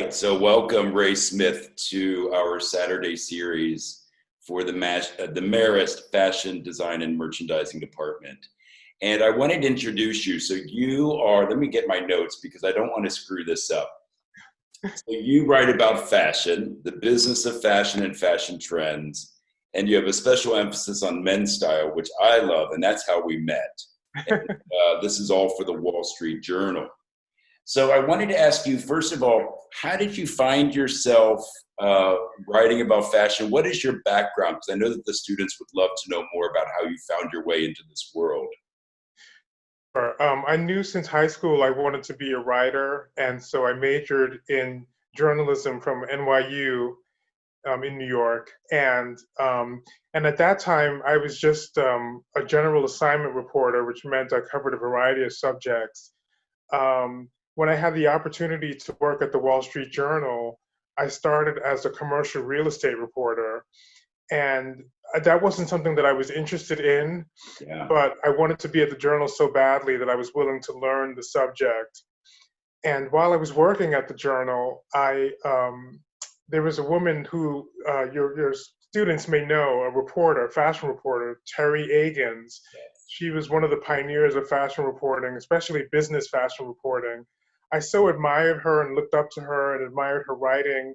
right, so welcome Ray Smith to our Saturday series for the Marist Fashion Design and Merchandising Department. And I wanted to introduce you. So you are, let me get my notes because I don't want to screw this up. So you write about fashion, the business of fashion and fashion trends, and you have a special emphasis on men's style, which I love, and that's how we met. And, this is all for the Wall Street Journal. So I wanted to ask you, first of all, how did you find yourself writing about fashion? What is your background? Because I know that the students would love to know more about how you found your way into this world. I knew since high school I wanted to be a writer, and so I majored in journalism from NYU in New York. And at that time, I was just a general assignment reporter, which meant I covered a variety of subjects. When I had the opportunity to work at the Wall Street Journal, I started as a commercial real estate reporter. And that wasn't something that I was interested in, Yeah. but I wanted to be at the Journal so badly that I was willing to learn the subject. And while I was working at the Journal, there was a woman who your students may know, a reporter, a fashion reporter, Terry Agins. She was one of the pioneers of fashion reporting, especially business fashion reporting. I so admired her and looked up to her and admired her writing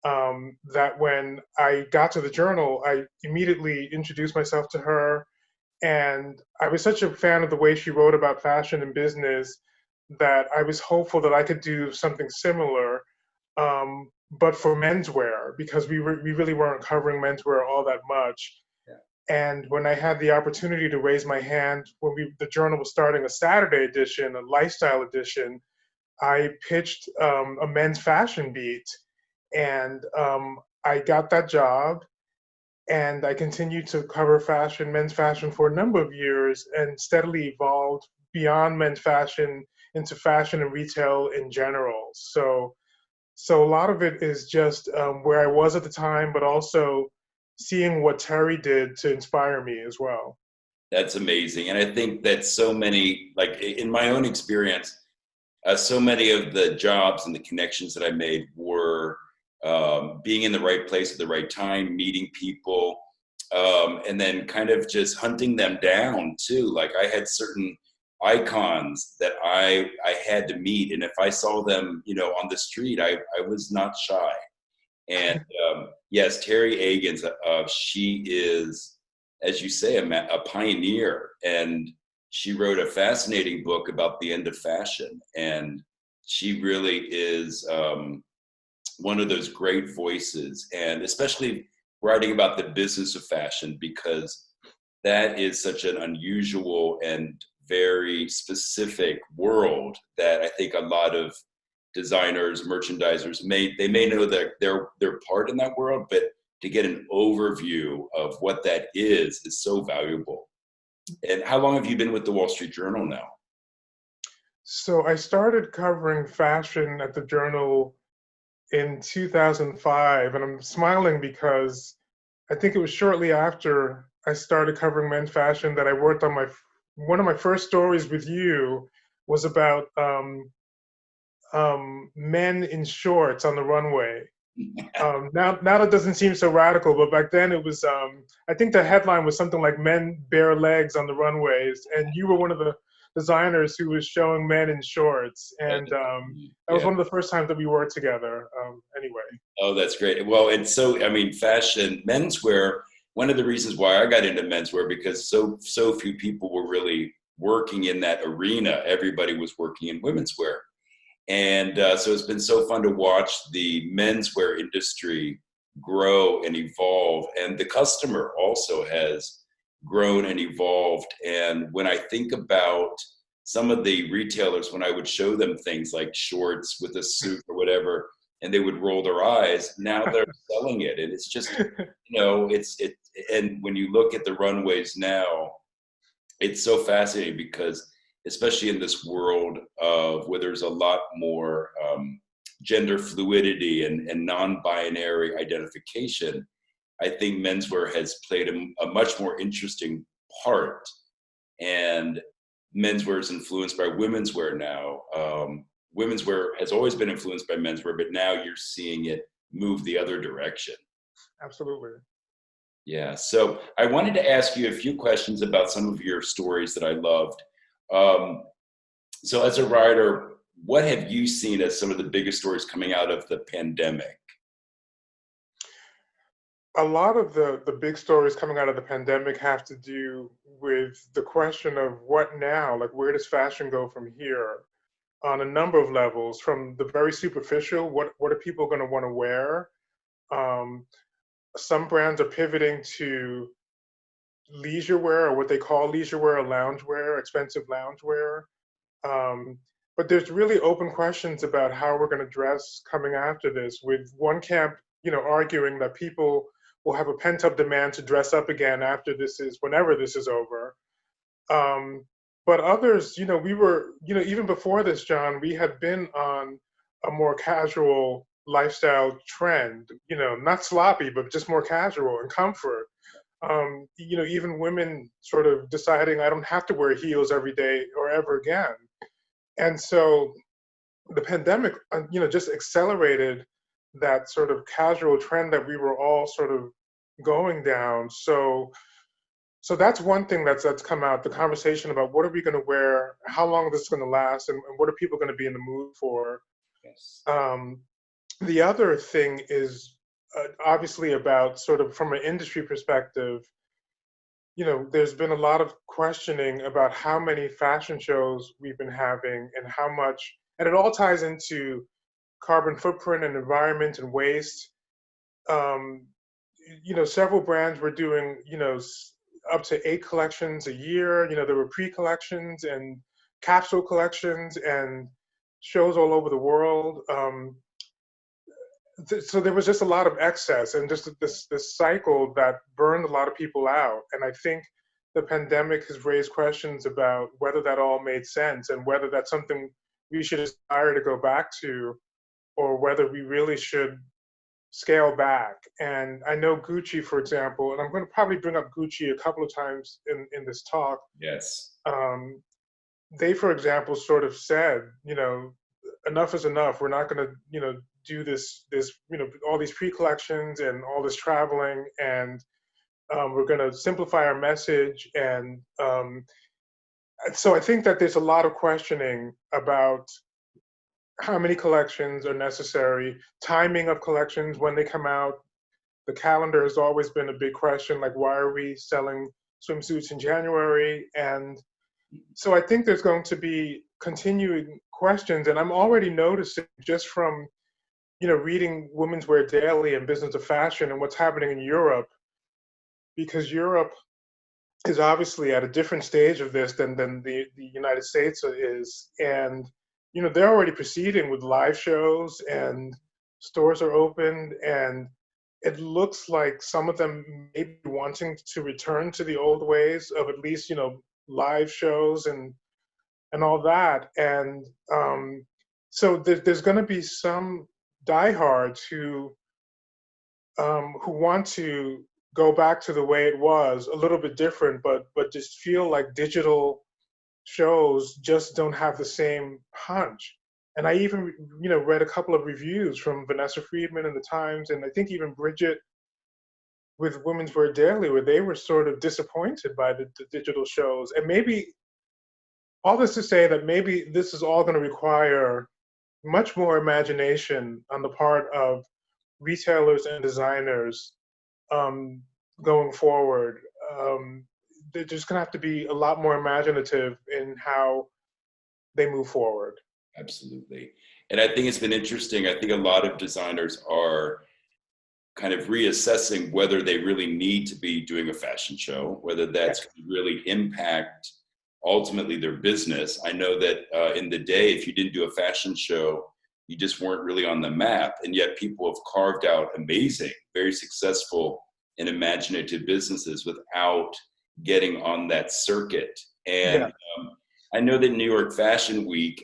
that when I got to the Journal, I immediately introduced myself to her. And I was such a fan of the way she wrote about fashion and business that I was hopeful that I could do something similar, but for menswear, because we really weren't covering menswear all that much. And when I had the opportunity to raise my hand, when the Journal was starting a Saturday edition, a lifestyle edition, I pitched a men's fashion beat, and I got that job. And I continued to cover fashion, men's fashion, for a number of years, and steadily evolved beyond men's fashion into fashion and retail in general. So a lot of it is just where I was at the time, but also seeing what Terry did to inspire me as well. That's amazing. And I think that so many, like in my own experience, so many of the jobs and the connections that I made were being in the right place at the right time, meeting people, and then kind of just hunting them down too. Like I had certain icons that I had to meet, and if I saw them, on the street, I was not shy. And yes, Terry Agins, she is, as you say, a pioneer, and she wrote a fascinating book about the end of fashion, and she really is one of those great voices, and especially writing about the business of fashion, because that is such an unusual and very specific world that I think a lot of designers, merchandisers may know that their part in that world, but to get an overview of what that is so valuable. And how long have you been with the Wall Street Journal now? So I started covering fashion at the Journal in 2005, and I'm smiling because I think it was shortly after I started covering men's fashion that I worked on one of my first stories with you was about men in shorts on the runway. Now that doesn't seem so radical, but back then it was. I think the headline was something like "Men bare legs on the runways," and you were one of the designers who was showing men in shorts, and that was one of the first times that we worked together. Anyway. Oh, that's great. Well, and so I mean, fashion, menswear. One of the reasons why I got into menswear because so few people were really working in that arena. Everybody was working in women's wear. And so it's been so fun to watch the menswear industry grow and evolve. And the customer also has grown and evolved. And when I think about some of the retailers, when I would show them things like shorts with a suit or whatever, and they would roll their eyes, now they're selling it. And it's just, and when you look at the runways now, it's so fascinating because especially in this world of where there's a lot more gender fluidity and non-binary identification, I think menswear has played a much more interesting part. And menswear is influenced by women's wear now. women's wear has always been influenced by menswear, but now you're seeing it move the other direction. Absolutely. Yeah. So I wanted to ask you a few questions about some of your stories that I loved. Um, so as a writer, what have you seen as some of the biggest stories coming out of the pandemic? A lot of the big stories coming out of the pandemic have to do with the question of what now? Like, where does fashion go from here? On a number of levels, from the very superficial, what are people going to want to wear? Um, some brands are pivoting to leisure wear, or what they call leisure wear or lounge wear, expensive lounge wear. Um, but there's really open questions about how we're going to dress coming after this, with one camp, arguing that people will have a pent-up demand to dress up again after this is, whenever this is over. Um, but others, we were, even before this, John, we had been on a more casual lifestyle trend, not sloppy, but just more casual and comfort. Even women sort of deciding I don't have to wear heels every day or ever again. And so the pandemic, just accelerated that sort of casual trend that we were all sort of going down. So that's one thing that's come out, the conversation about what are we going to wear, how long this is going to last, and what are people going to be in the mood for. Yes. The other thing is obviously about, sort of from an industry perspective, there's been a lot of questioning about how many fashion shows we've been having and how much, and it all ties into carbon footprint and environment and waste. Um, Several brands were doing, up to 8 collections a year. There were pre-collections and capsule collections and shows all over the world. So there was just a lot of excess and just this cycle that burned a lot of people out. And I think the pandemic has raised questions about whether that all made sense and whether that's something we should aspire to go back to, or whether we really should scale back. And I know Gucci, for example, and I'm going to probably bring up Gucci a couple of times in this talk. Yes. Um, they, for example, sort of said, enough is enough. We're not going to, do this, all these pre-collections and all this traveling, and we're going to simplify our message. And so I think that there's a lot of questioning about how many collections are necessary, timing of collections, when they come out. The calendar has always been a big question, like why are we selling swimsuits in January? And so I think there's going to be continuing questions, and I'm already noticing just from reading Women's Wear Daily and Business of Fashion and what's happening in Europe, because Europe is obviously at a different stage of this than the United States is. And, they're already proceeding with live shows, and stores are opened, and it looks like some of them may be wanting to return to the old ways of at least, live shows and all that. And so there's going to be some diehards who want to go back to the way it was, a little bit different, but just feel like digital shows just don't have the same punch. And I even, read a couple of reviews from Vanessa Friedman in the Times, and I think even Bridget with Women's Wear Daily, where they were sort of disappointed by the digital shows. And maybe all this to say that maybe this is all going to require much more imagination on the part of retailers and designers um, going forward. They're just going to have to be a lot more imaginative in how they move forward. Absolutely. And I think it's been interesting. I think a lot of designers are kind of reassessing whether they really need to be doing a fashion show, whether that's going to really impact ultimately their business. I know that in the day, if you didn't do a fashion show, you just weren't really on the map. And yet people have carved out amazing, very successful and imaginative businesses without getting on that circuit. And I know that New York Fashion Week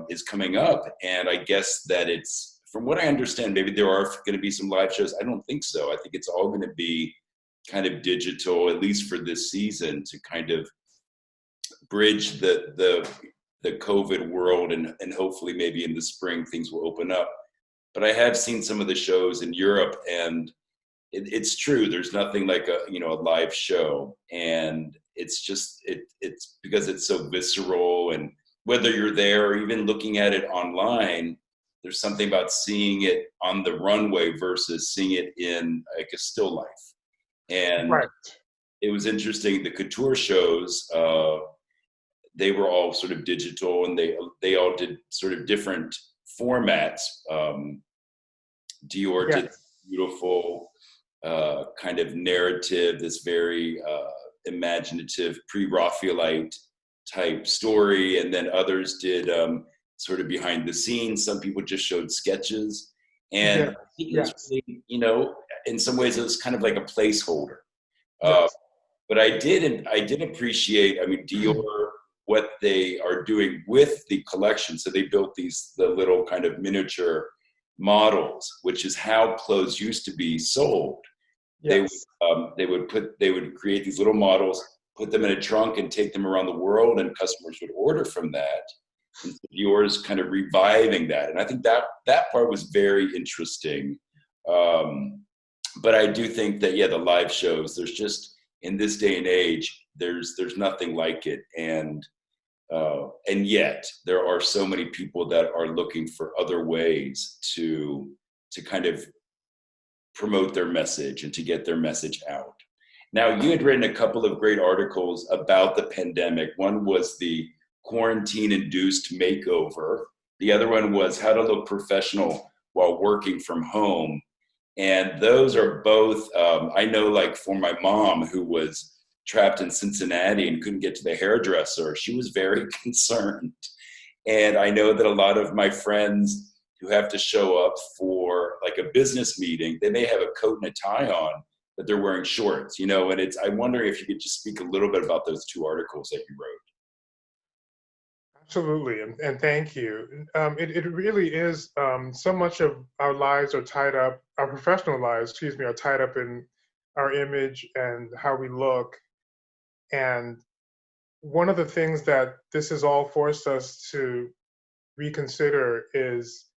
is coming up, and I guess that it's, from what I understand, maybe there are going to be some live shows. I don't think so. I think it's all going to be kind of digital, at least for this season, to kind of bridge the the COVID world, and hopefully maybe in the spring things will open up. But I have seen some of the shows in Europe, and it's true. There's nothing like a live show, and it's just it's because it's so visceral, and whether you're there or even looking at it online, there's something about seeing it on the runway versus seeing it in like a still life. And Right. it was interesting. The couture shows, they were all sort of digital, and they all did sort of different formats. Dior Yes. did beautiful kind of narrative, this very imaginative pre-Raphaelite type story, and then others did sort of behind the scenes. Some people just showed sketches, and Yes. I think it was Yes. really, in some ways it was kind of like a placeholder. Uh, Yes. but I did appreciate, I mean, Dior, what they are doing with the collection. So they built the little kind of miniature models, which is how clothes used to be sold. Yes. They would create these little models, put them in a trunk, and take them around the world, and customers would order from that. And so Dior is kind of reviving that, and I think that part was very interesting. But I do think that, yeah, the live shows, there's just, in this day and age, there's nothing like it, and yet there are so many people that are looking for other ways to kind of promote their message and to get their message out. Now, you had written a couple of great articles about the pandemic. One was the quarantine-induced makeover. The other one was how to look professional while working from home. And those are both, I know, like for my mom, who was trapped in Cincinnati and couldn't get to the hairdresser, she was very concerned. And I know that a lot of my friends who have to show up for like a business meeting, they may have a coat and a tie on, but they're wearing shorts, and I wonder if you could just speak a little bit about those two articles that you wrote. Absolutely, and thank you. It really is, so much of our lives are tied up, our professional lives, excuse me, are tied up in our image and how we look. And one of the things that this has all forced us to reconsider is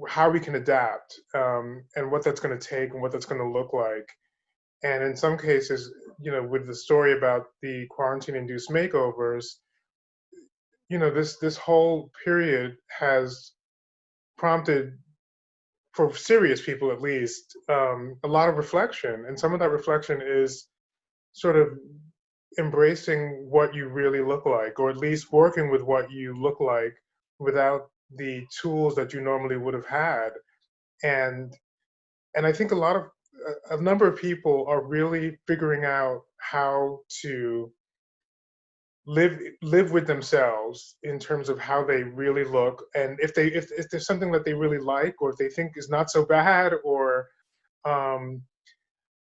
how we can adapt, and what that's going to take and what that's going to look like. And in some cases, with the story about the quarantine-induced makeovers, this whole period has prompted, for serious people at least, a lot of reflection. And some of that reflection is sort of embracing what you really look like, or at least working with what you look like without the tools that you normally would have had. And I think a number of people are really figuring out how to live with themselves in terms of how they really look, and if there's something that they really like, or if they think is not so bad, or um,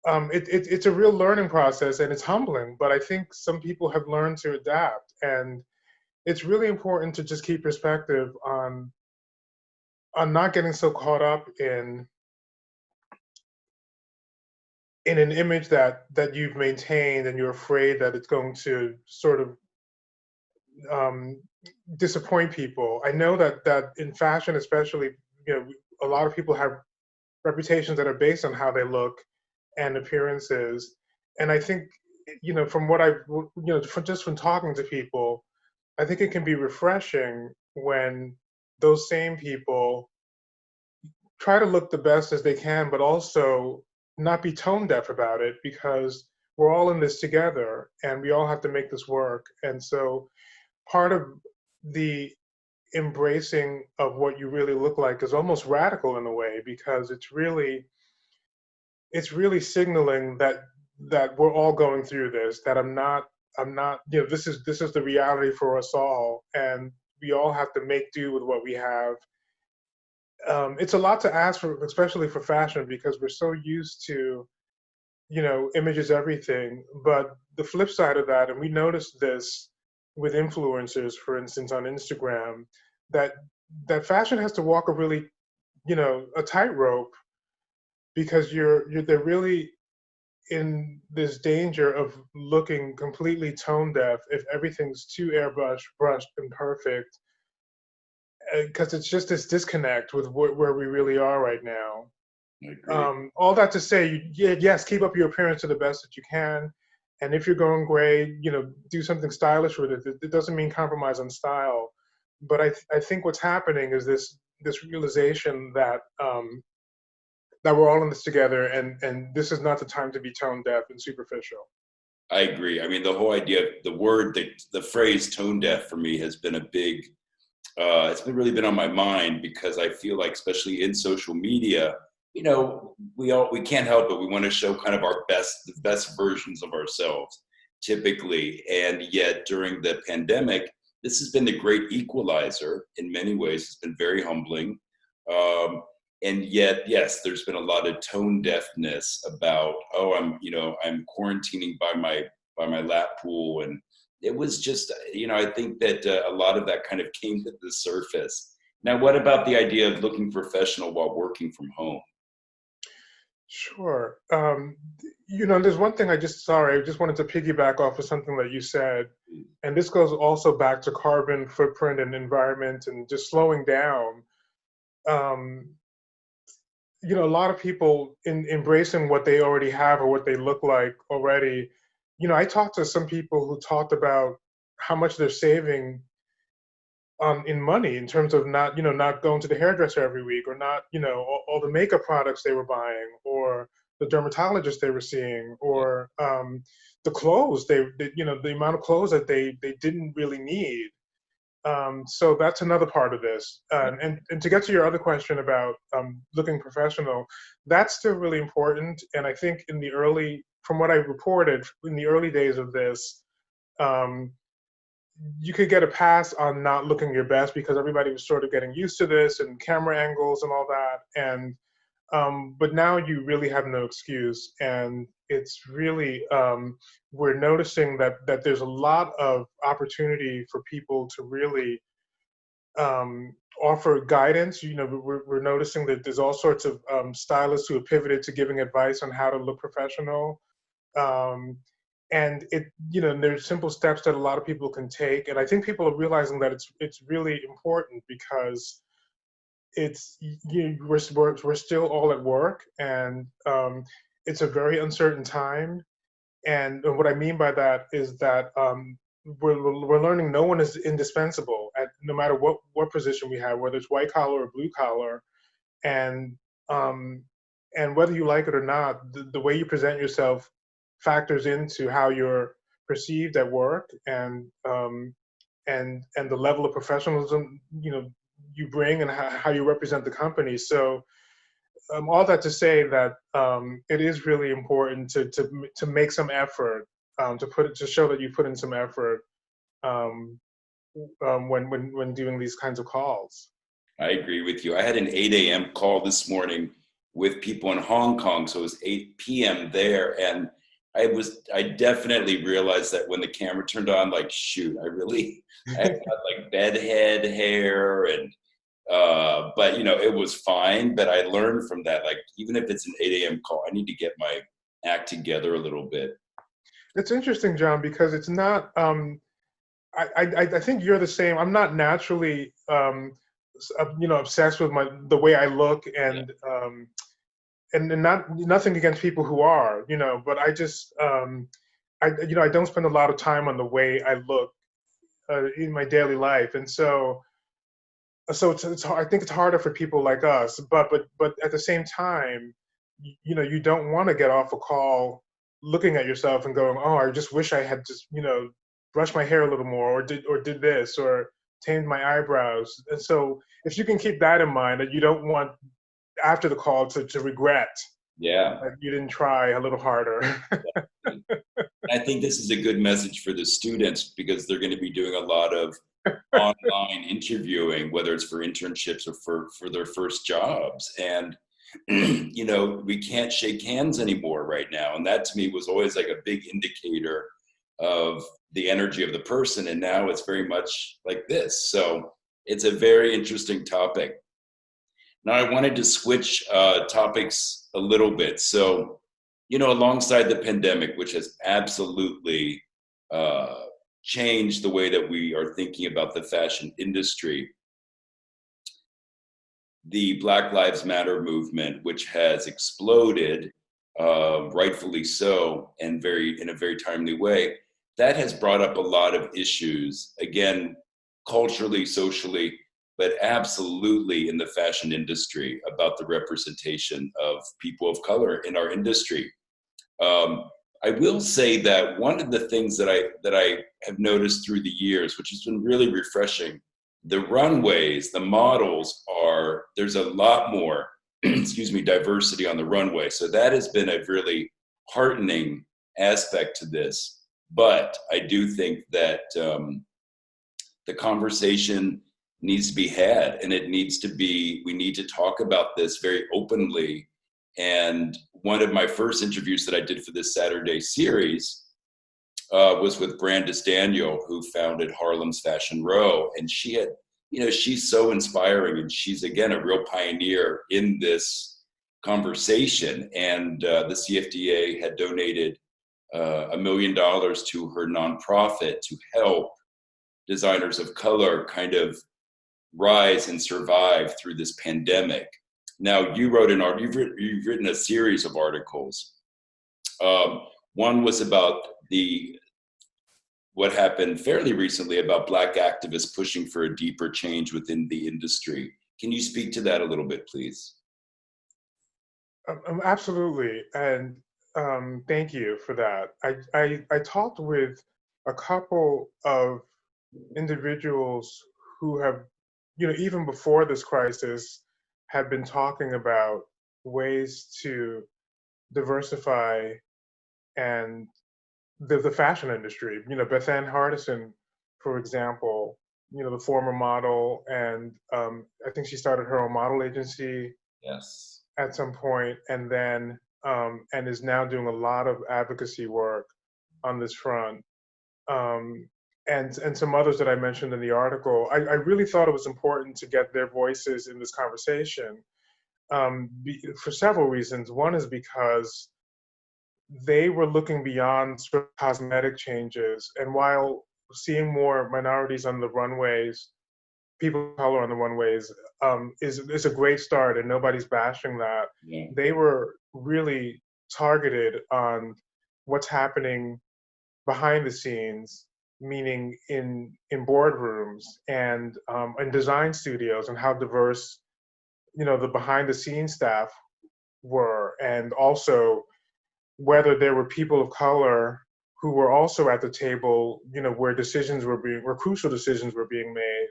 it's a real learning process, and it's humbling. But I think some people have learned to adapt, and it's really important to just keep perspective on not getting so caught up in an image that you've maintained, and you're afraid that it's going to sort of um, disappoint people. I know that in fashion, especially, a lot of people have reputations that are based on how they look and appearances. And I think, from what from talking to people, I think it can be refreshing when those same people try to look the best as they can, but also not be tone deaf about it, because we're all in this together and we all have to make this work. And so part of the embracing of what you really look like is almost radical in a way, because it's really signaling that we're all going through this, that I'm not this is the reality for us all, and we all have to make do with what we have. It's a lot to ask for, especially for fashion, because we're so used to, images everything. But the flip side of that, and we noticed this with influencers, for instance, on Instagram, that fashion has to walk a really, a tightrope, because they're really in this danger of looking completely tone deaf if everything's too brushed and perfect, because it's just this disconnect with where we really are right now. I agree. All that to say, yes, keep up your appearance to the best that you can. And if you're going gray, do something stylish with it. It doesn't mean compromise on style. But I think what's happening is this realization that that we're all in this together, and this is not the time to be tone deaf and superficial. I agree. I mean, the whole idea, the phrase tone deaf for me has been a big, it's been really been on my mind, because I feel like, especially in social media, we can't help it. We want to show kind of the best versions of ourselves typically. And yet during the pandemic, this has been the great equalizer in many ways. It's been very humbling. And yet, yes, there's been a lot of tone deafness about, oh, I'm quarantining by my lap pool. And it was just, I think that a lot of that kind of came to the surface. Now, what about the idea of looking professional while working from home? Sure. There's one thing I just wanted to piggyback off of something that you said, and this goes also back to carbon footprint and environment and just slowing down. Um, a lot of people in embracing what they already have or what they look like already. I talked to some people who talked about how much they're saving in money in terms of not going to the hairdresser every week, or not all the makeup products they were buying, or the dermatologist they were seeing, or the clothes the amount of clothes that they didn't really need. So that's another part of this. And to get to your other question about looking professional, that's still really important. And I think from what I reported, in the early days of this, um, you could get a pass on not looking your best because everybody was sort of getting used to this and camera angles and all that. And but now you really have no excuse, and it's really we're noticing that there's a lot of opportunity for people to really offer guidance. We're noticing that there's all sorts of stylists who have pivoted to giving advice on how to look professional. Um, and there's simple steps that a lot of people can take, and I think people are realizing that it's really important, because it's we're still all at work, and it's a very uncertain time. And what I mean by that is that we're learning no one is indispensable, at no matter what position we have, whether it's white collar or blue collar. And um, and whether you like it or not, the way you present yourself factors into how you're perceived at work, and the level of professionalism you bring, and how you represent the company. So all that to say that it is really important to make some effort, to show that you put in some effort um, when doing these kinds of calls. I agree with you. I had an 8 a.m. call this morning with people in Hong Kong, so it was 8 p.m. there, and I definitely realized that when the camera turned on, like, shoot, I got like bedhead hair, and but it was fine. But I learned from that, like, even if it's an 8 a.m. call, I need to get my act together a little bit. It's interesting, John, because it's not. I think you're the same. I'm not naturally obsessed with the way I look, Yeah. and nothing against people who are, but I just I don't spend a lot of time on the way I look in my daily life. And so I think it's harder for people like us, but at the same time, you don't want to get off a call looking at yourself and going, oh, I just wish I had just brushed my hair a little more, or did this, or tamed my eyebrows. And so if you can keep that in mind, that you don't want after the call to regret Yeah. that you didn't try a little harder. I think this is a good message for the students, because they're going to be doing a lot of online interviewing, whether it's for internships or for their first jobs. And we can't shake hands anymore right now, and that to me was always like a big indicator of the energy of the person. And now it's very much like this. So it's a very interesting topic. Now I wanted to switch topics a little bit. So alongside the pandemic, which has absolutely uh, changed the way that we are thinking about the fashion industry, the Black Lives Matter movement, which has exploded, rightfully so, and in a very timely way, that has brought up a lot of issues, again, culturally, socially, but absolutely in the fashion industry about the representation of people of color in our industry. Um, I will say that one of the things that I have noticed through the years, which has been really refreshing, the runways, the models there's a lot more, excuse me, diversity on the runway. So that has been a really heartening aspect to this. But I do think that the conversation needs to be had, and we need to talk about this very openly. And one of my first interviews that I did for this Saturday series was with Brandis Daniel, who founded Harlem's Fashion Row. And she's so inspiring, and she's, again, a real pioneer in this conversation. And the CFDA had donated $1 million to her nonprofit to help designers of color kind of rise and survive through this pandemic. Now, you've written a series of articles. One was about what happened fairly recently about Black activists pushing for a deeper change within the industry. Can you speak to that a little bit, please? Absolutely, and thank you for that. I talked with a couple of individuals who have, even before this crisis, have been talking about ways to diversify and the fashion industry. Bethan Hardison, for example, the former model, and I think she started her own model agency Yes. at some point, and then and is now doing a lot of advocacy work on this front. Um, and some others that I mentioned in the article. I really thought it was important to get their voices in this conversation for several reasons. One is because they were looking beyond sort of cosmetic changes, and while seeing more minorities on the runways, people of color on the runways, is a great start, and nobody's bashing that. Yeah. They were really targeted on what's happening behind the scenes, meaning in boardrooms and in design studios, and how diverse the behind the scenes staff were, and also whether there were people of color who were also at the table, where where crucial decisions were being made.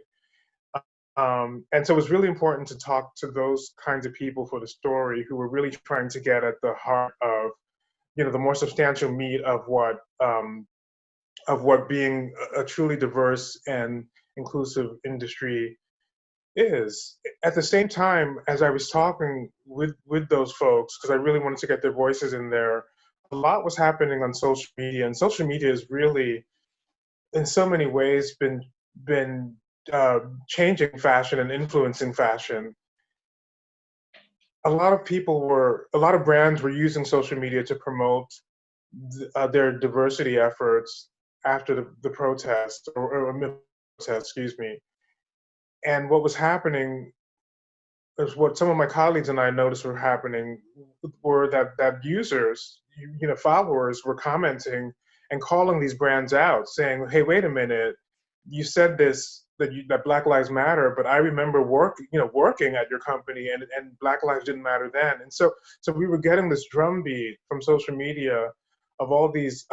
And so it was really important to talk to those kinds of people for the story, who were really trying to get at the heart of, the more substantial meat of what being a truly diverse and inclusive industry is. At the same time, as I was talking with those folks, because I really wanted to get their voices in there, a lot was happening on social media, and social media has really, in so many ways, been changing fashion and influencing fashion. A lot of brands were using social media to promote their diversity efforts after the protest, or protest, excuse me. And what was happening is, what some of my colleagues and I noticed were happening, were that users, followers, were commenting and calling these brands out, saying, "Hey, wait a minute, you said this, that Black Lives Matter, but I remember working at your company, and Black lives didn't matter then." And so we were getting this drumbeat from social media of all these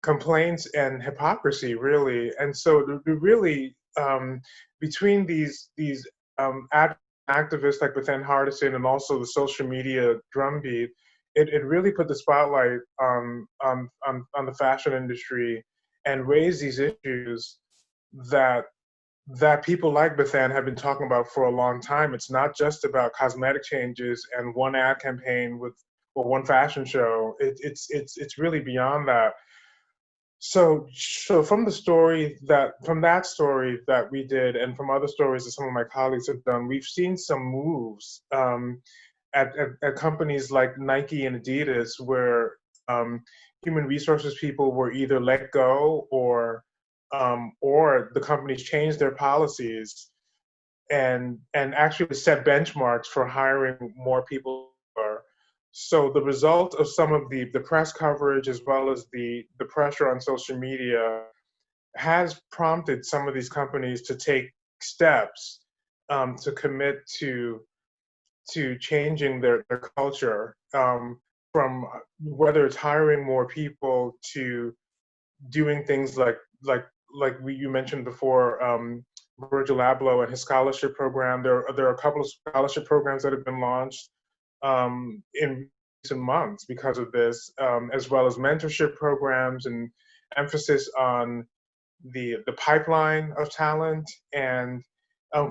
complaints and hypocrisy, really. And so really, between these activists like Bethan Hardison, and also the social media drumbeat, it really put the spotlight on the fashion industry, and raised these issues that people like Bethan have been talking about for a long time. It's not just about cosmetic changes and one ad campaign or one fashion show. It's really beyond that. So from that story that we did, and from other stories that some of my colleagues have done, we've seen some moves. at companies like Nike and Adidas, where human resources people were either let go or the companies changed their policies and actually set benchmarks for hiring more people. So the result of some of the press coverage as well as the pressure on social media has prompted some of these companies to take steps to commit to changing their culture, from whether it's hiring more people to doing things like you mentioned before, Virgil Abloh and his scholarship program. There are a couple of scholarship programs that have been launched in recent months because of this, as well as mentorship programs and emphasis on the pipeline of talent. And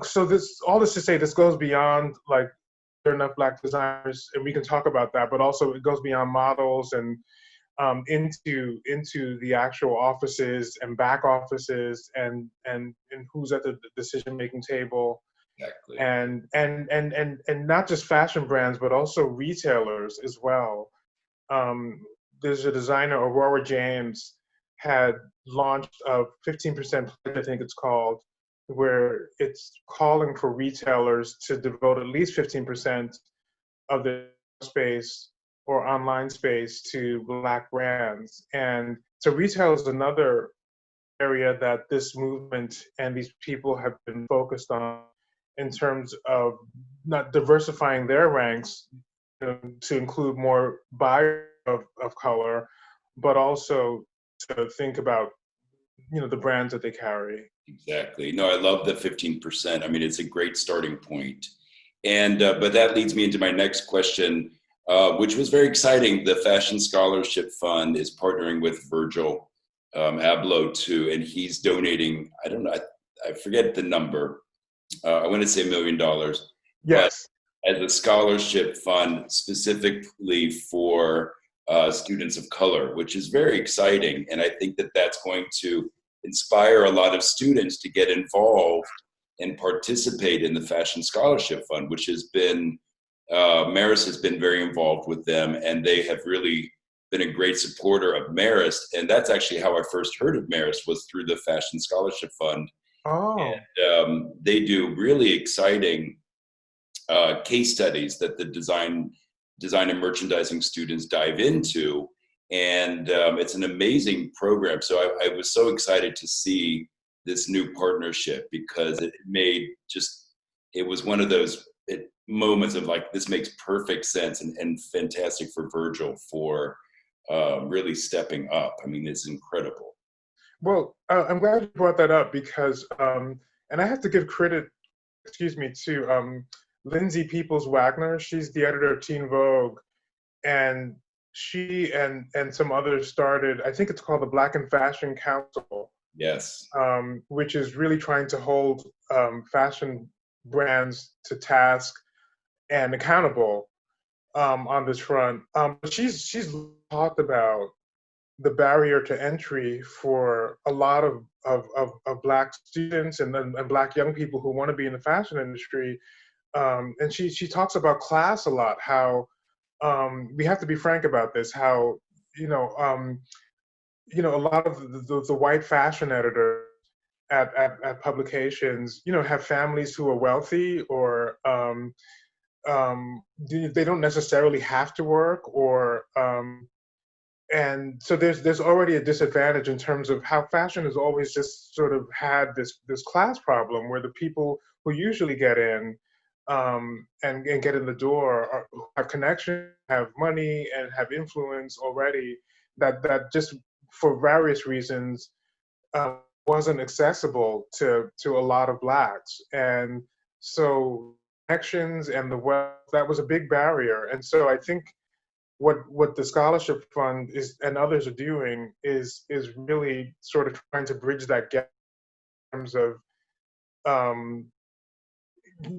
so this all this to say, this goes beyond like there are enough Black designers, and we can talk about that, but also it goes beyond models and into the actual offices and back offices and who's at the decision making table, Exactly. and not just fashion brands but also retailers as well. There's a designer, Aurora James, had launched a 15% pledge, I think it's called, where it's calling for retailers to devote at least 15% of their space or online space to Black brands. And so retail is another area that this movement and these people have been focused on in terms of not diversifying their ranks, to include more buyers of color, but also to think about the brands that they carry. Exactly. No, I love the 15%. I mean, it's a great starting point. And but that leads me into my next question, which was very exciting. The Fashion Scholarship Fund is partnering with Virgil Abloh too, and he's donating. I don't know. I forget the number. I want to say $1 million, but Yes. as a scholarship fund specifically for students of color, which is very exciting. And I think that that's going to inspire a lot of students to get involved and participate in the Fashion Scholarship Fund, which has been, Marist has been very involved with them, and they have really been a great supporter of Marist. And that's actually how I first heard of Marist, was through the Fashion Scholarship Fund. Oh. And they do really exciting case studies that the design and merchandising students dive into. And it's an amazing program. So I was so excited to see this new partnership, because it was one of those moments of like, this makes perfect sense, and fantastic for Virgil for really stepping up. I mean, it's incredible. Well, I'm glad you brought that up because, and I have to give credit, excuse me, to Lindsay Peoples Wagner. She's the editor of Teen Vogue, and she and some others started, I think it's called the Black in Fashion Council. Yes. Which is really trying to hold fashion brands to task and accountable on this front. But she's talked about the barrier to entry for a lot of Black students and Black young people who want to be in the fashion industry. And she talks about class a lot, how we have to be frank about this, how, a lot of the white fashion editors at publications, have families who are wealthy, or they don't necessarily have to work, or and so there's already a disadvantage in terms of how fashion has always just sort of had this class problem, where the people who usually get in and get in the door have connection, have money, and have influence already, that just for various reasons wasn't accessible to a lot of Blacks. And so connections and the wealth, that was a big barrier. And so I think what the scholarship fund is and others are doing is really sort of trying to bridge that gap in terms of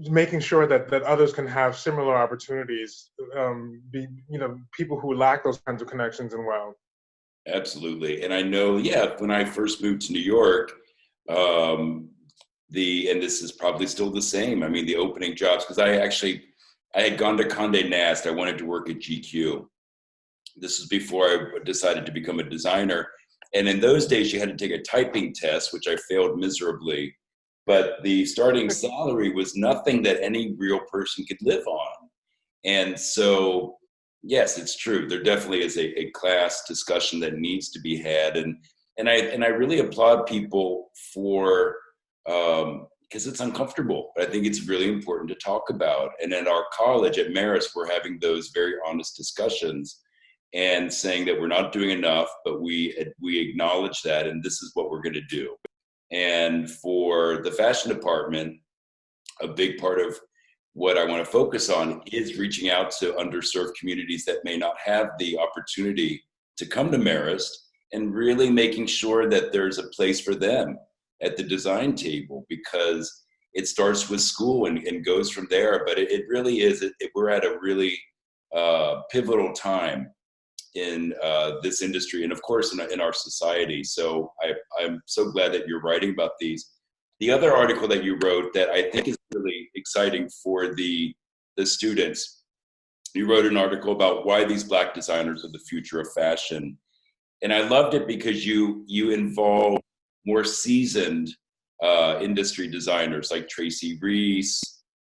making sure that others can have similar opportunities, people who lack those kinds of connections and wealth. Absolutely. And I know, yeah, when I first moved to New York, and this is probably still the same. I mean, the opening jobs, because I actually I had gone to Condé Nast. I wanted to work at GQ. This was before I decided to become a designer. And in those days, you had to take a typing test, which I failed miserably. But the starting salary was nothing that any real person could live on. And so, yes, it's true. There definitely is a class discussion that needs to be had. And I really applaud people for, because it's uncomfortable, but I think it's really important to talk about. And at our college at Marist, we're having those very honest discussions and saying that we're not doing enough, but we acknowledge that, and this is what we're going to do. And for the fashion department, a big part of what I want to focus on is reaching out to underserved communities that may not have the opportunity to come to Marist, and really making sure that there's a place for them at the design table, because it starts with school and goes from there. But it really is, we're at a really pivotal time in this industry, and of course in our society. So I'm so glad that you're writing about these. The other article that you wrote that I think is really exciting for the students, you wrote an article about why these Black designers are the future of fashion. And I loved it because you involve more seasoned industry designers like Tracy Reese,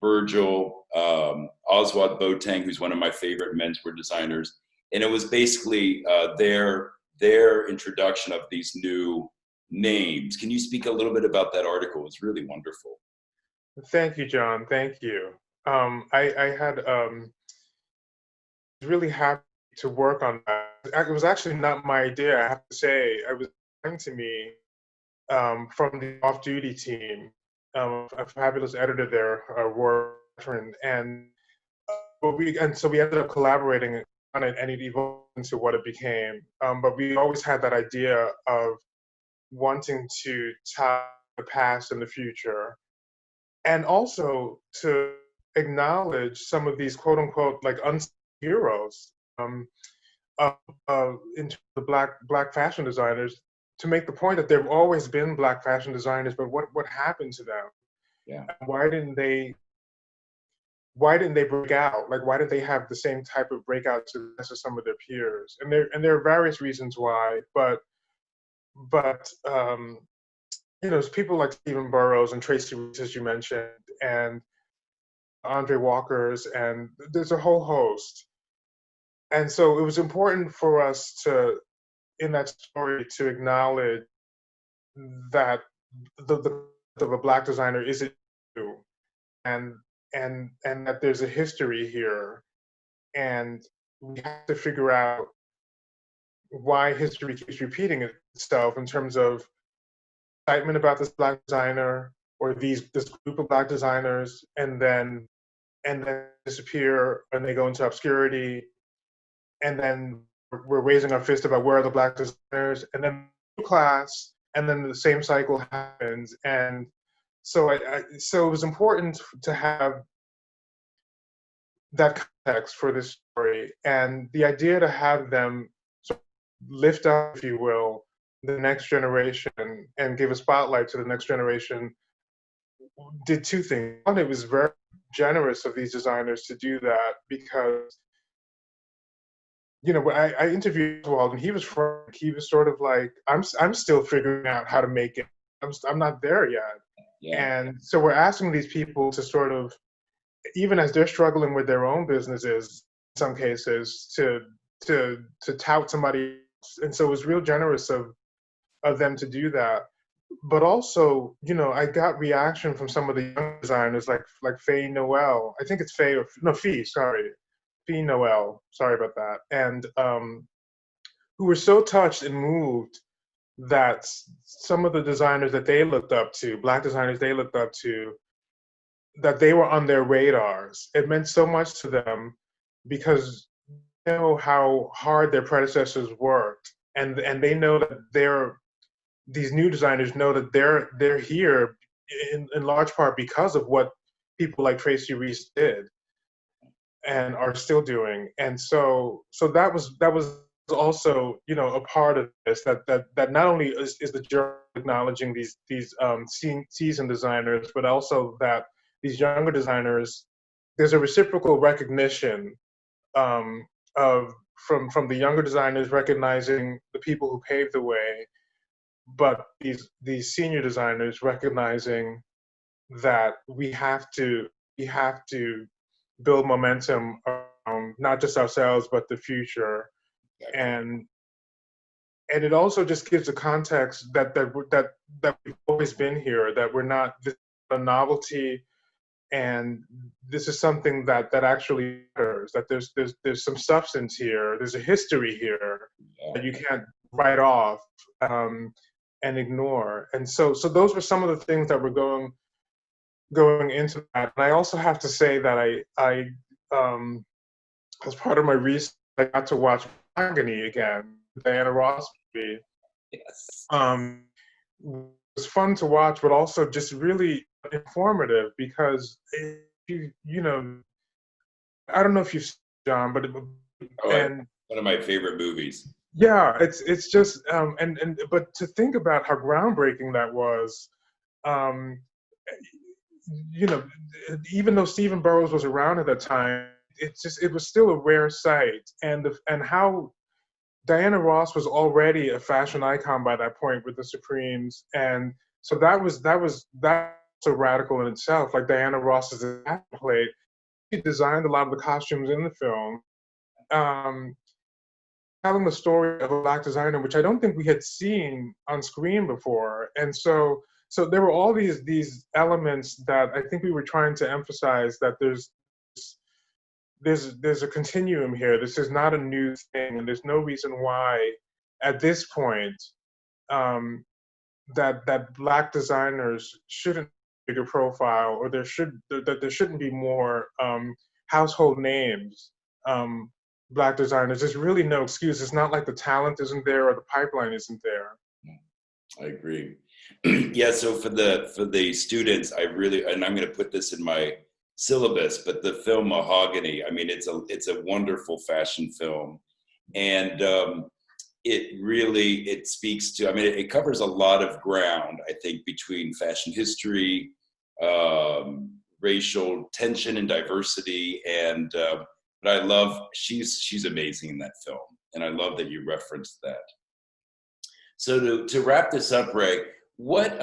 Virgil, Oswald Boateng, who's one of my favorite menswear designers. And it was basically their introduction of these new names. Can you speak a little bit about that article? It was really wonderful. Thank you, John. Thank you. I had really happy to work on that. It was actually not my idea, I have to say. It was coming to me from the off-duty team, a fabulous editor there, Roy Bertrand, and so we ended up collaborating on it, and it evolved into what it became. But we always had that idea of wanting to tie the past and the future, and also to acknowledge some of these quote unquote like unsung heroes in terms of black fashion designers, to make the point that there have always been Black fashion designers, but what happened to them? Yeah. Why didn't they break out? Like, why did they have the same type of breakout success as some of their peers? And there are various reasons why, but people like Stephen Burrows and Tracy Reese, as you mentioned, and Andre Walker's, and there's a whole host. And so it was important for us to, in that story, to acknowledge that the of a Black designer isn't new, and that there's a history here, and we have to figure out why history keeps repeating itself in terms of excitement about this Black designer or this group of Black designers, and then disappear and they go into obscurity, and then we're raising our fist about where are the Black designers, and then class, and then the same cycle happens. And so so it was important to have that context for this story, and the idea to have them sort of lift up, if you will, the next generation and give a spotlight to the next generation did two things. One, it was very generous of these designers to do that, because when I interviewed Oswald, and he was frank. He was sort of like, I'm still figuring out how to make it. I'm not there yet. Yeah. And so we're asking these people to sort of, even as they're struggling with their own businesses, in some cases, to tout somebody else. And so it was real generous of them to do that. But also, I got reaction from some of the young designers, like Faye Noel. I think it's Faye or no, Fee. Sorry, Fee Noel. Sorry about that. And who were so touched and moved that some of the designers that they looked up to, Black designers they looked up to, that they were on their radars. It meant so much to them, because they know how hard their predecessors worked, and they know that these new designers know that they're here in large part because of what people like Tracy Reese did and are still doing. And so that was also a part of this, that not only is the journal acknowledging these seasoned designers, but also that these younger designers there's a reciprocal recognition of from the younger designers recognizing the people who paved the way, but these senior designers recognizing that we have to build momentum around not just ourselves but the future. Exactly. And it also just gives a context that we've always been here, that we're not this is a novelty, and this is something that actually matters, that there's some substance here, there's a history here Yeah. that you can't write off um, and ignore. And so those were some of the things that were going into that. And I also have to say that I as part of my research, I got to watch Mahogany again, Diana Ross movie. Yes. It was fun to watch, but also just really informative because you know, I don't know if you've seen it, John, but Oh, and one of my favorite movies. yeah, it's just and but to think about how groundbreaking that was, um, you know, even though Stephen Burrows was around at that time, it was still a rare sight, and how Diana Ross was already a fashion icon by that point with the Supremes, and so that's so radical in itself. Like Diana Ross's plate, she designed a lot of the costumes in the film, um, telling the story of a black designer, which I don't think we had seen on screen before, and so there were all these elements that I think we were trying to emphasize, that there's a continuum here. This is not a new thing, and there's no reason why, at this point, um, that black designers shouldn't have a bigger profile, or that there shouldn't be more household names. Black designers. There's really no excuse. It's not like the talent isn't there or the pipeline isn't there. I agree. Yeah, so for the students, I really, and I'm going to put this in my syllabus, but the film Mahogany, I mean, it's a wonderful fashion film, and it speaks to, I mean, it covers a lot of ground, I think, between fashion history, racial tension and diversity, and but I love, she's amazing in that film, and I love that you referenced that. So to wrap this up, Ray, what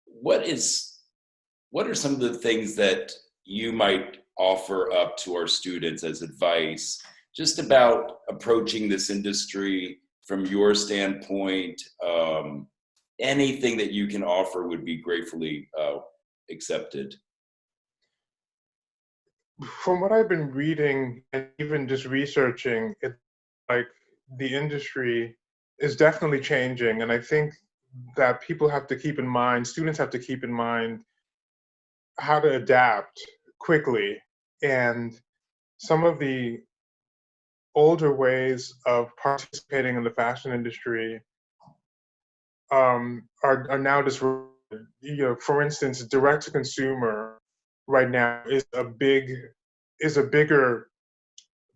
what is what are some of the things that you might offer up to our students as advice, just about approaching this industry from your standpoint? Anything that you can offer would be gratefully accepted. From what I've been reading and even just researching, it's like the industry is definitely changing, and I think that people have to keep in mind, students have to keep in mind how to adapt quickly. And some of the older ways of participating in the fashion industry are now disrupted. You know, for instance, direct to consumer right now is a bigger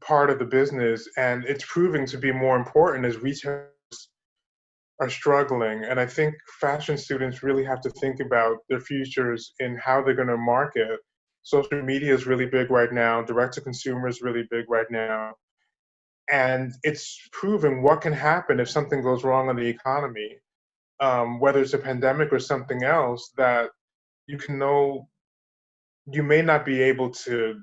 part of the business, and it's proving to be more important as retailers are struggling. And I think fashion students really have to think about their futures in how they're going to market. Social media is really big right now. Direct to consumer is really big right now. And it's proving what can happen if something goes wrong in the economy, whether it's a pandemic or something else, that you can know you may not be able to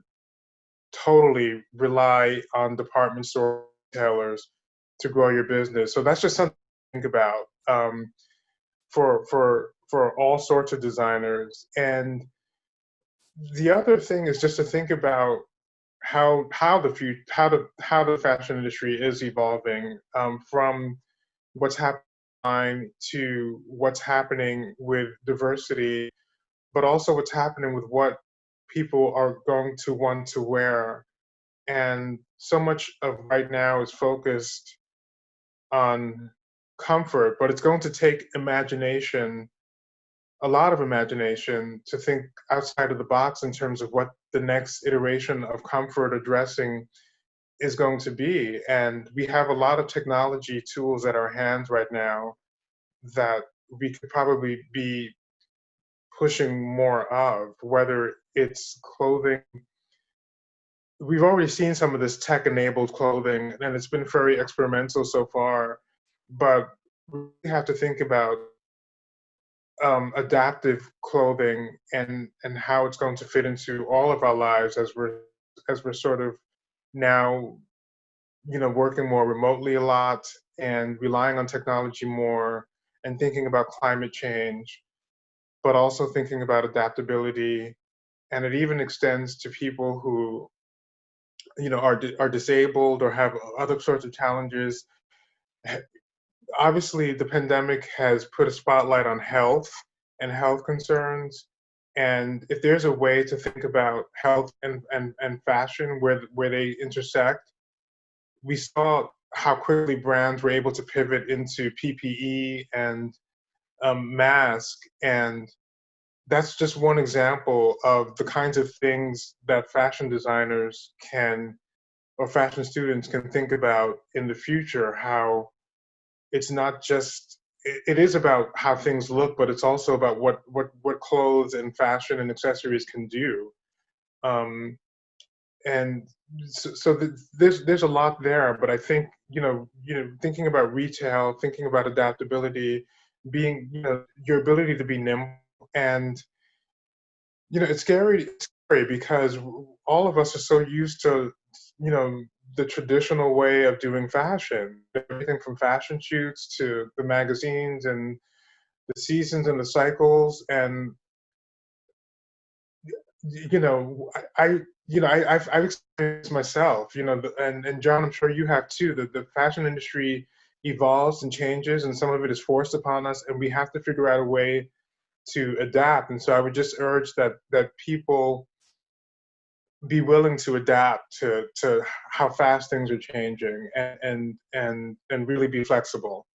totally rely on department store retailers to grow your business. So that's just something to think about, for all sorts of designers. And the other thing is just to think about how the fashion industry is evolving, from what's happening to what's happening with diversity, but also what's happening with what people are going to want to wear. And so much of right now is focused on comfort, but it's going to take imagination, a lot of imagination, to think outside of the box in terms of what the next iteration of comfort or dressing is going to be. And we have a lot of technology tools at our hands right now that we could probably be pushing more of, whether it's clothing we've already seen some of this tech-enabled clothing, and it's been very experimental so far. But we have to think about adaptive clothing and how it's going to fit into all of our lives as we're sort of now, working more remotely a lot and relying on technology more and thinking about climate change, but also thinking about adaptability. And it even extends to people who, are disabled or have other sorts of challenges. Obviously, the pandemic has put a spotlight on health and health concerns. And if there's a way to think about health and fashion where they intersect, we saw how quickly brands were able to pivot into PPE and mask. And that's just one example of the kinds of things that fashion designers can, or fashion students can think about in the future, how it's not just it is about how things look, but it's also about what clothes and fashion and accessories can do. Um, and there's a lot there, but I think thinking about retail, thinking about adaptability, being your ability to be nimble, and it's scary because all of us are so used to the traditional way of doing fashion, everything from fashion shoots to the magazines and the seasons and the cycles. And I've experienced myself, and John, I'm sure you have too, that the fashion industry evolves and changes, and some of it is forced upon us, and we have to figure out a way to adapt. And so I would just urge that people be willing to adapt to how fast things are changing, and really be flexible.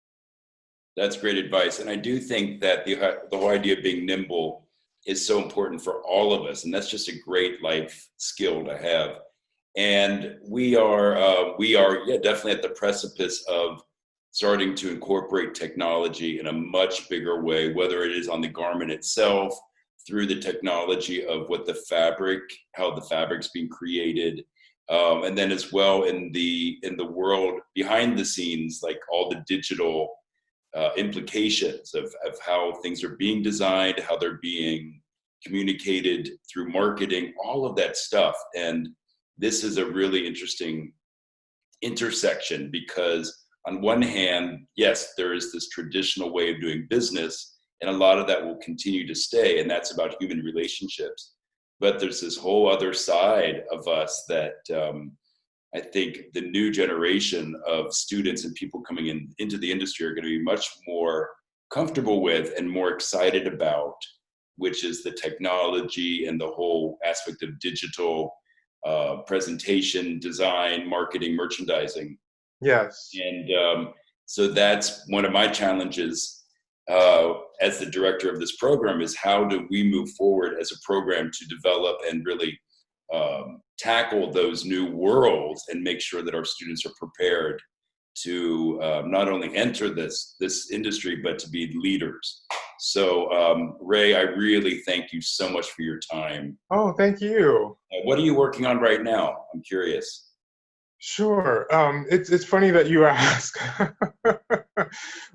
That's great advice. And I do think that the whole idea of being nimble is so important for all of us. And that's just a great life skill to have. And we are definitely at the precipice of starting to incorporate technology in a much bigger way, whether it is on the garment itself, through the technology of how the fabric's being created, and then as well in the world behind the scenes, like all the digital implications of how things are being designed, how they're being communicated through marketing, all of that stuff. And this is a really interesting intersection because on one hand, yes, there is this traditional way of doing business, and a lot of that will continue to stay, and that's about human relationships. But there's this whole other side of us that I think the new generation of students and people coming into the industry are going to be much more comfortable with and more excited about, which is the technology and the whole aspect of digital presentation, design, marketing, merchandising. Yes. And so that's one of my challenges as the director of this program, is how do we move forward as a program to develop and really tackle those new worlds and make sure that our students are prepared to not only enter this industry, but to be leaders. So Ray, I really thank you so much for your time. Oh, thank you. What are you working on right now? I'm curious. Sure. It's funny that you ask.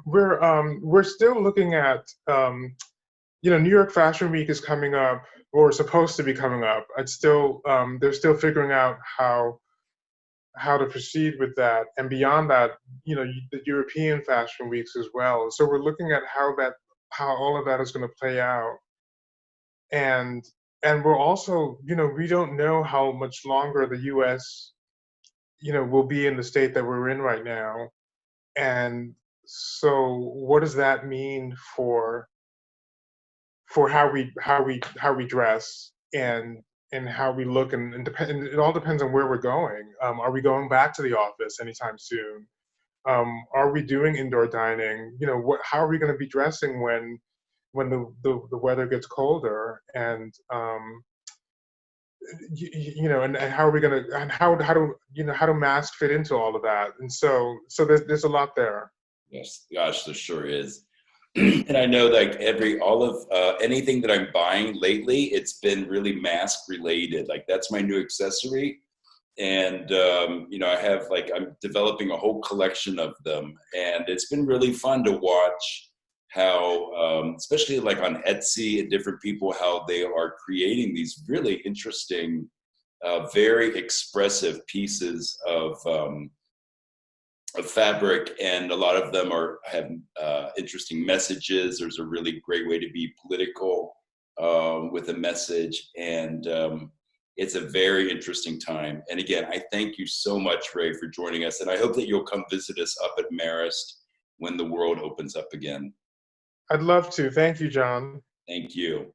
We're still looking at New York Fashion Week is coming up, or supposed to be coming up. It's still they're still figuring out how to proceed with that, and beyond that, the European Fashion Weeks as well. So we're looking at how all of that is going to play out, and we're also we don't know how much longer the U.S. Will be in the state that we're in right now. And so what does that mean for how we dress and how we look, and it all depends on where we're going. Are we going back to the office anytime soon? Are we doing indoor dining? How are we going to be dressing when the weather gets colder? And and how are we going to, and how do masks fit into all of that? And so there's a lot there. Yes, gosh, there sure is. And I know like anything that I'm buying lately, it's been really mask related. Like that's my new accessory. And I have I'm developing a whole collection of them, and it's been really fun to watch how, especially like on Etsy and different people, how they are creating these really interesting, very expressive pieces of fabric, and a lot of them have interesting messages. There's a really great way to be political with a message, and it's a very interesting time. And again, I thank you so much, Ray, for joining us, and I hope that you'll come visit us up at Marist when the world opens up again. I'd love to. Thank you, John. Thank you.